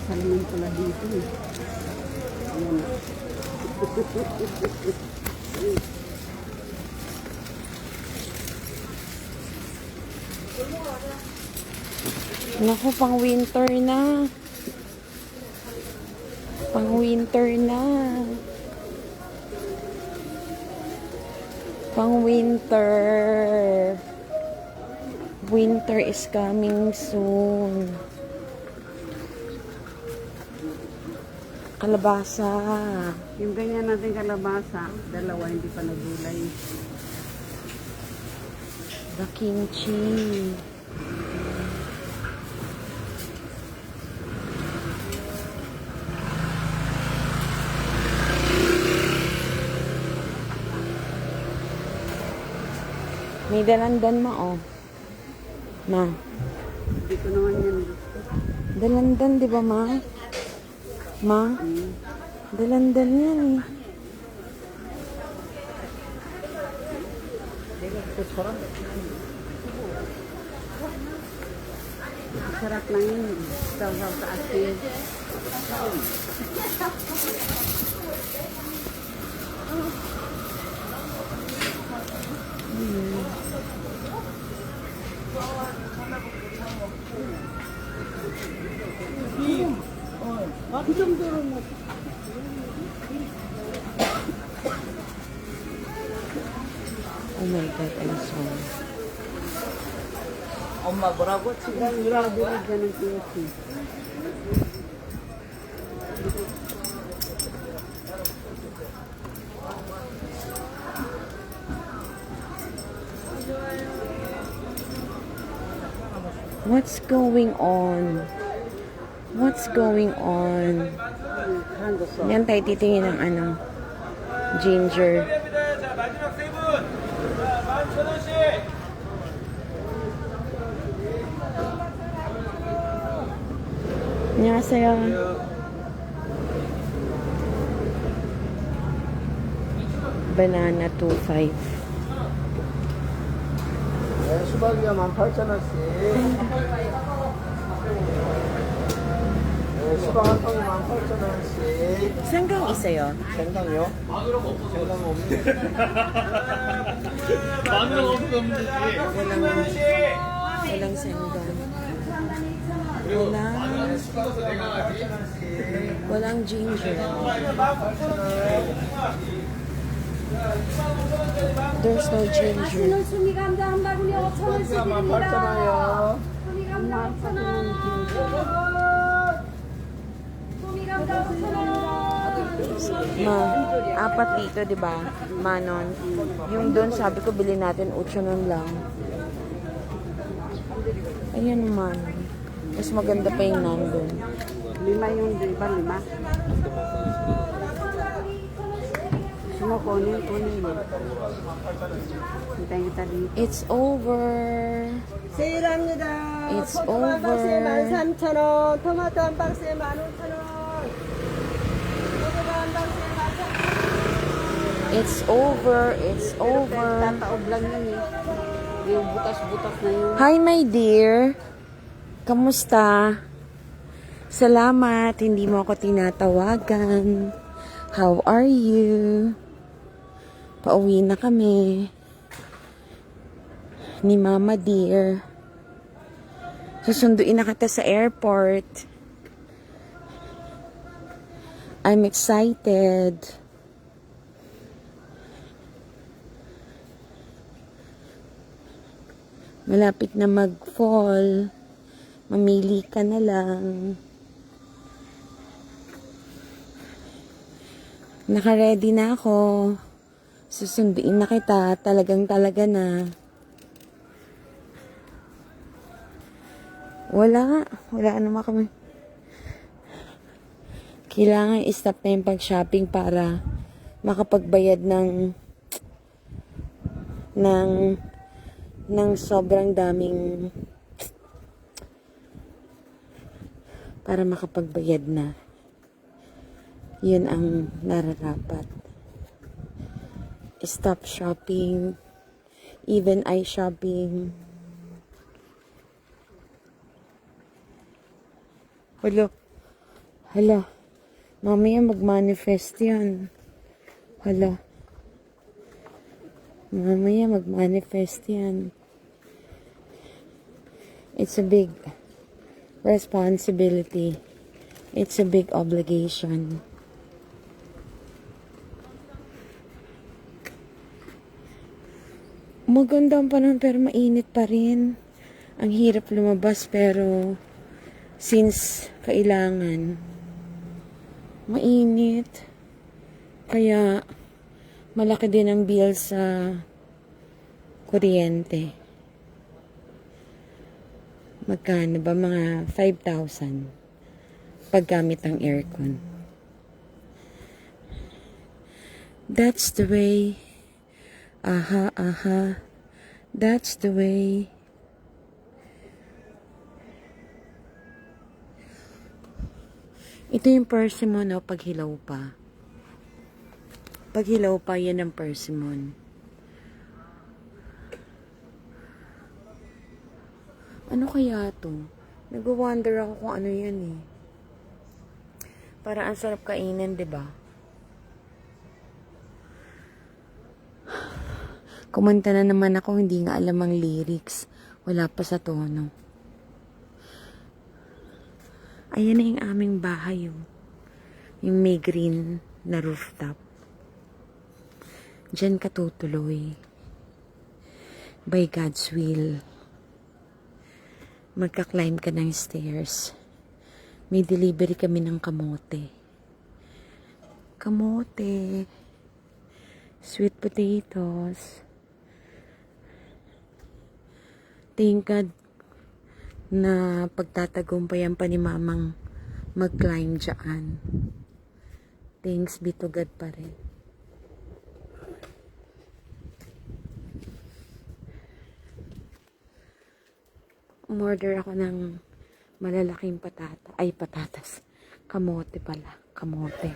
salamin pala dito eh. Ayan. Naku, pang winter na. Pang winter na. Pang winter. Winter is coming soon. Kalabasa. Yung ganyan natin kalabasa, dalawa hindi pa nagulay. The kimchi. May dalandan ma, oh. Ma. Hindi ko naman yan gusto. Dalandan, di ba, ma? Ma? Dalandan yan, eh. Sarap lang yun. Saw-saw sa asin. Oh my God, I'm sorry. 엄마 뭐라고? 지금 일하는 거야? Dyan ang KFC. What's going on? What's going on? Hango sauce. Yan tayo titingin ng ano, ginger. 자 마지막 세 분. 자 11,000원씩. 안녕하세요. Banana 2.5. 네, 수박이가 18,000원씩. 네, 수박 한 통이 18,000원씩. 생강 있어요. 생강이요? 생강 없는데. 마늘 없는데. Walang 생강. Walang ginger. There's no ginger. 수미감자 한 바구니 5,000원씩 드립니다. 18,000원이요. 수미감자 5,000원. 수미감자 5,000원. Ma, apat dito, di ba? Manon. Yung doon, sabi ko, bilhin natin 8 nun lang. Ayan naman. Mas maganda pa yung nandun. 5 yung di ba? 5? Gusto mo kunin mo. Hintayin kita dito. It's over. 세일합니다. It's 포도 한 박스에 over. 13,000원, 토마토 한 박스에 15,000원. 포도가 한 박스에 13,000원. It's over. It's over. Tataob lang yun eh. Yung butas-butas na yun. Hi, my dear. Kamusta? Salamat. Hindi mo ako tinatawagan. How are you? Pauwi na kami. Ni Mama dear. Susunduin na kita sa airport. I'm excited. Malapit na mag-fall. Mamili ka na lang. Naka-ready na ako. Susunduin na kita. Talagang-talaga na. Wala naman kami. Kailangan i-stop na yung pag-shopping para makapagbayad ng sobrang daming para makapagbayad na. Yun ang nararapat. Stop shopping. Even I shopping. Hello. Hala, mamaya mag-manifest yan. Hala. Mamaya mag-manifest yan. It's a big responsibility. It's a big obligation. Maganda ang panahon pero mainit pa rin. Ang hirap lumabas pero since kailangan, mainit. Kaya malaki din ang bill sa kuryente. Magkano ba? Mga 5,000 paggamit ang aircon. That's the way. Aha, aha. That's the way. Ito yung persimmon, no? Pag hilaw pa. Pag hilaw pa, yan ang persimmon. Ano kaya to? Nag-wonder ako kung ano yan eh. Para ang sarap kainin, 'di ba? Kumanta na naman ako, hindi nga alam ang lyrics. Wala pa sa tono. Ayan na yung aming bahay, oh. Yung may green na rooftop. Diyan ka tutuloy. By God's will. Magka-climb ka ng stairs. May delivery kami ng kamote. Kamote. Sweet potatoes. Thank God na pagtatagumpayan pa ni mamang mag-climb dyan. Thanks be to God pa rin. Umorder ako ng malalaking patatas. Kamote pala. Kamote.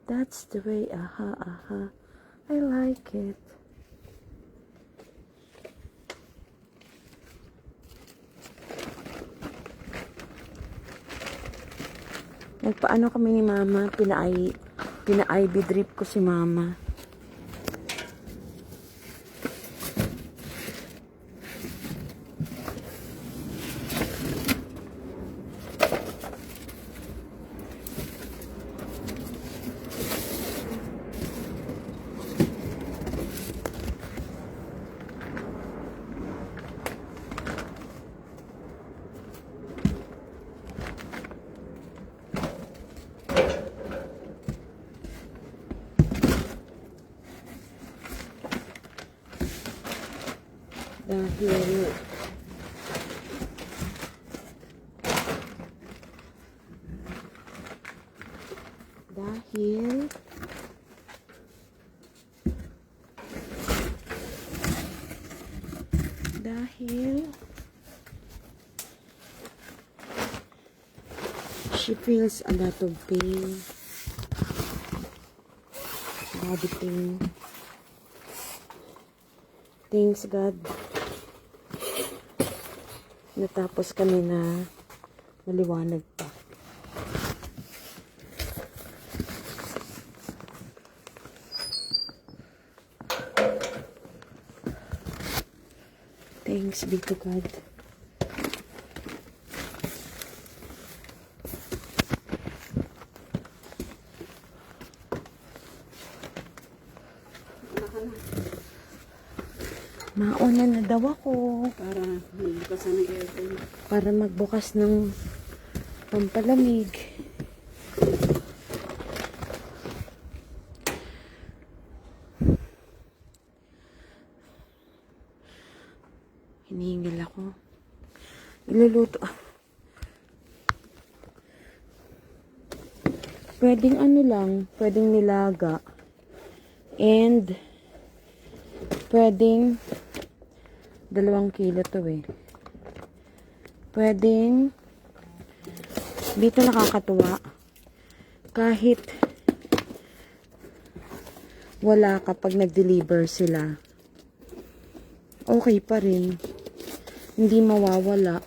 That's the way. Aha, aha. I like it. Nagpaano kami ni mama. Pina-IV drip ko si mama. Dahil she feels a lot of pain, body pain. Thanks God, natapos kami na maliwanag pa. Thanks be to God. Mauna na daw ako. Para magbukas ng aircon. Para magbukas ng pampalamig. Hinihingil ako. Iluluto. Pwedeng ano lang. Pwedeng nilaga. And pwedeng 2 kilo to eh. Pwedeng dito nakakatuwa. Kahit wala kapag nag-deliver sila. Okay pa rin. Hindi mawawala.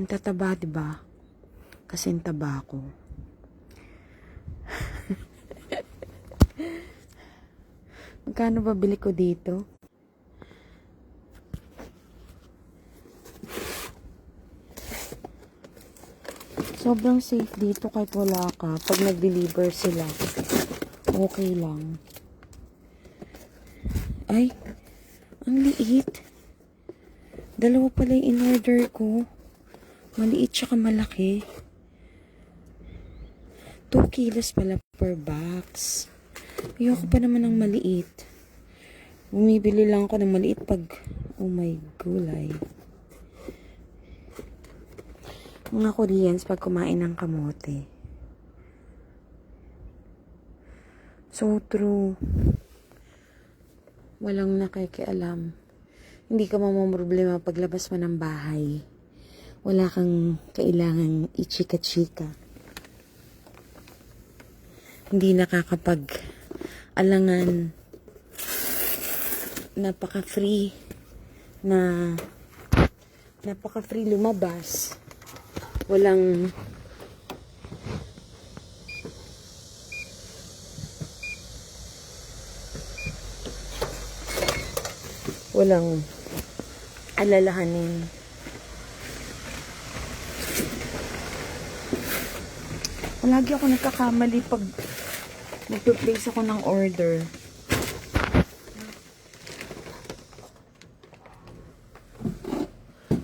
Ang tataba, diba? Kasi ang taba ko. Magkano ba bili ko dito? Sobrang safe dito kahit wala ka. Pag nag-deliver sila, okay lang. Ay, ang liit. Dalawa pala yung in-order ko. Maliit tsaka malaki. 2 kilos pala per box. Ayoko pa naman ng maliit. Bumibili lang ako ng maliit pag, oh my gulay. Mga Koreans pag kumain ng kamote. So true. Walang nakikialam. Hindi ka mamamroblema paglabas mo ng bahay. Wala kang kailangang ichika-chika. Hindi nakakapag-alangan. Napaka-free lumabas. Walang alalahanin. Palagi ako nagkakamali pag magpe-place ako ng order.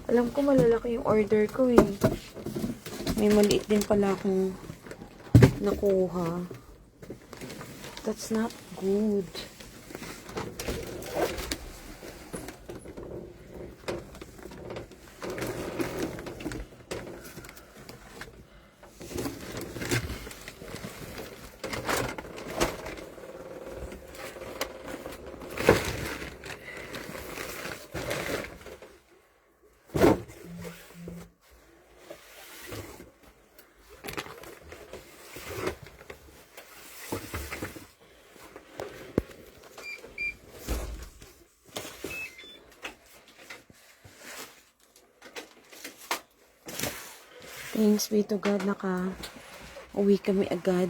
Alam ko malalaki yung order ko eh. May maliit din pala akong nakuha. That's not good. Thanks be to God, uwi kami agad.